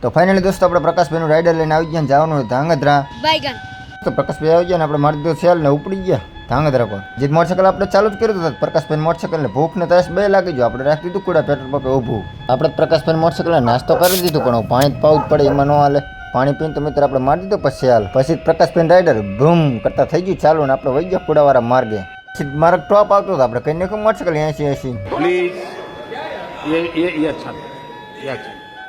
તો ફાઇનલી દોસ્તો આપણે પ્રકાશભાઈનું રાઇડર લઈને આવી ગયા, જવાનું હોય ધાંગધ્રા. તો પ્રકાશભાઈ આવી ગયા ને આપણે મારી દીધો સેલ ને ઉપડી ગયા ધાંગધ્રા પર. જે મોટરસાઇકલ આપણે ચાલુ જ કર્યું હતું પ્રકાશભાઈ મોટરસાઇકલ ને ભૂખ ને તરસ બે લાગી ગયો. આપણે રાખી દીધું કુડા પેટ્રોલ પંપે ઊભું. આપણે પ્રકાશભાઈ મોટરસાઇકલ નાસ્તો કરી દીધું પણ પાણી પાવું જ પડે, એમાં ન હાલે. પાણી પીને તો મિત્ર આપણે મારી દીધો પછી હાલ. પછી પ્રકાશભાઈ રાઇડર બૂમ કરતા થઈ ગયું ચાલુ ને આપણે વહી ગયા કુડાવાળા માર્ગે. મારો ટોપ આવતો હતો, આપણે કઈ નાખ્યું મોટરસાઇકલ 80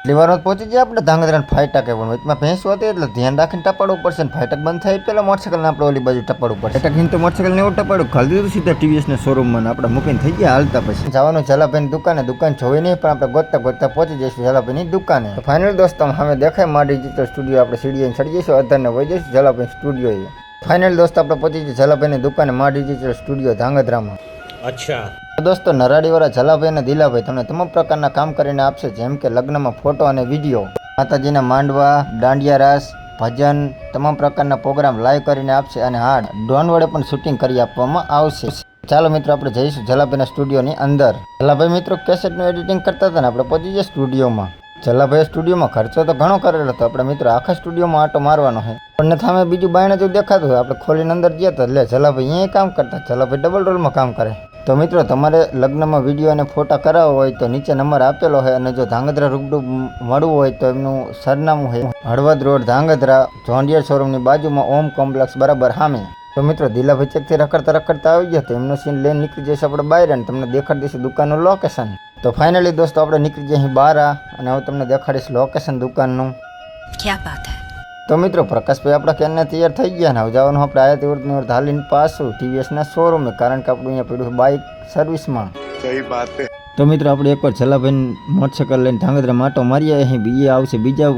એટલી વારમાં પહોંચી જાય આપણે ધાંગધ્રા ફાઈટા કે પણ વચમાં ભેંસો હતી એટલે ધ્યાન રાખીને ટપાડવું પડશે ને ફાઈટક બંધ થાય પેલા મોટરસાઇકલ આપણે ઓલી બાજુ ટપાડવું પડશે. ફાઈટક તો મોટરસાઇકલ ને એવું ટપાડ્યું ખાલી દીધું સીધા TVS ના શોરૂમમાં આપણે મૂકીને થઈ ગયા હાલતા. પછી જવાનું ઝાલાભાઈની દુકાને. દુકાન જોઈ નહીં પણ આપણે ગોતતા ગોતતા પહોંચી જઈશું ઝાલાભાઈની દુકાને. ફાઇનલ દોસ્તો સામે દેખાય માં ડિજિટલ સ્ટુડિયો. આપણે સીડીએ ચડી જઈશું, અધારને વહી જઈશું ઝાલાભાઈ સ્ટુડિયો. ફાઇનલ દોસ્તો આપણે પહોંચી જઈએ ઝાલાભાઈની દુકાને માં ડિજિટલ સ્ટુડિયો ધાંગધ્રામાં. અચ્છા દોસ્તો નરાડીવાળા ઝાલાભાઈ અને દિલાભાઈ તમને તમામ પ્રકારના કામ કરીને આપશે, જેમ કે લગ્નમાં ફોટો અને વિડીયો, માતાજીના માંડવા, દાંડિયા રાસ, ભજન, તમામ પ્રકારના પ્રોગ્રામ લાઈવ કરીને આપશે. અને હા, ડ્રોન વડે પણ શૂટિંગ કરી આપવામાં આવશે. ચાલો મિત્રો આપણે જઈશું ઝાલાભાઈના સ્ટુડિયોની અંદર. ઝાલાભાઈ મિત્રો કેસેટનું એડિટિંગ કરતા હતા ને આપણે પહોંચી જઈએ સ્ટુડિયોમાં. ઝાલાભાઈ સ્ટુડિયોમાં ખર્ચો તો ઘણો કરેલો હતો. આપણે મિત્રો આખા સ્ટુડિયોમાં આટો મારવાનો છે પણ સામે બીજું બાયણે જેવું દેખાતું હોય. આપણે ખોલીને અંદર ગયા તો એટલે ઝાલાભાઈ અહીંયા કામ કરતા. ઝાલાભાઈ ડબલ રોલમાં કામ કરે. તો મિત્રો તમારે લગ્નમાં વિડીયો અને ફોટા કરાવવા હોય તો નીચે નંબર આપેલો હોય, અને જો ધાંગધ્રા રૂબરૂ મળવું હોય તો એમનું સરનામું છે હળવદ રોડ ધાંગધ્રા, જોન્ડિયર શોરૂમની બાજુમાં ઓમ કોમ્પ્લેક્સ બરાબર સામે. તો મિત્રો દિલાભાઈ ચેકથી રખડતા આવી ગયા તો એમનો સીન લઈને નીકળી જઈશ આપણે બહાર અને તમને દેખાડી દઈશું દુકાનનું લોકેશન. તો ફાઇનલી દોસ્તો આપણે નીકળી જઈએ અહીં બહાર અને હવે તમને દેખાડીશ લોકેશન દુકાનનું. ક્યા બાત હે. તો મિત્રો પ્રકાશભાઈ આપણા ક્યારના તૈયાર થઈ ગયા ને હવે જવાનું આપણે આયા તેવડની વર્ત હાલીને પાછું TVSના શોરૂમે, કારણ કે આપણું અહીંયા પડ્યું બાઇક સર્વિસમાં. સહી વાત છે. તો મિત્રો આપણે એકવાર ઝાલાભાઈ મોટરસાઇકલ લઈને ધાંગધ્રા માટો મારીએ. અહીં બીજે આવશે બીજા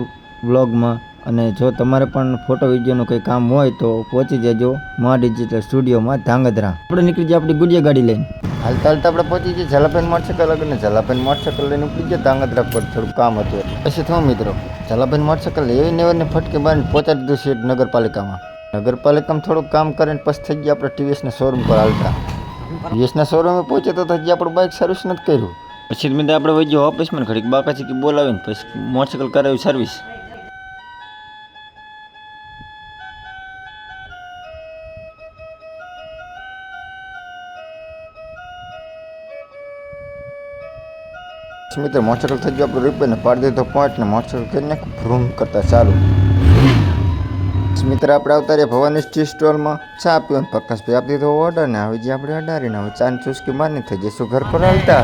વ્લોગમાં. અને જો તમારે પણ ફોટો વિડીયોનું કંઈ કામ હોય તો પહોંચી જજો માં ડિજિટલ સ્ટુડિયોમાં ધાંગધ્રા. આપણે નીકળી જઈએ આપણી ગુડિયા ગાડી લઈને. હાલતા આપણે પહોંચી જઈએ ઝાલાભાઈ મોટરસાઇકલ અને ઝાલાભાઈ મોટરસાઇકલ લઈને ઉપડી ગયા ધાંગધ્રા પર. થોડું કામ હતું પછી થયું મિત્રો ઝાલાભાઈ મોટરસાઇકલ એવી નેવરને ફટકે બાંધીને પહોંચાડી દીધું છે નગરપાલિકામાં. નગરપાલિકામાં થોડુંક કામ કરીને પછી થઈ ગયા આપણે TVSના શોરૂમ પર હાલતા. TVSના શોરૂમે પહોંચે તો હજી આપણું બાઇક સર્વિસ નથી કર્યું. પછી મિત્રો આપણે વહી ગયો ઓફિસમાં ઘડીક બાકાચીકી બોલાવીને પછી મોટરસાઇકલ કરાવી સર્વિસ. મિત્રો મોટરસાઇકલ થઈ ગયો આપણું રૂપિયા ને પાડી દીધો પોઈન્ટ ને મોટરસાઇકલ કરીને ભ્રૂમ કરતા ચાલુ. મિત્ર આપણે આવતા રહ્યા ભવાની ટી સ્ટોલમાં ચા પીવાનો પ્રકાશભાઈ આપી દીધો ઓર્ડર ને હવે જે આપણે અડારીને હવે ચાની ચુસ્કી મારની થઈ જઈશું ઘર પર હાલતા.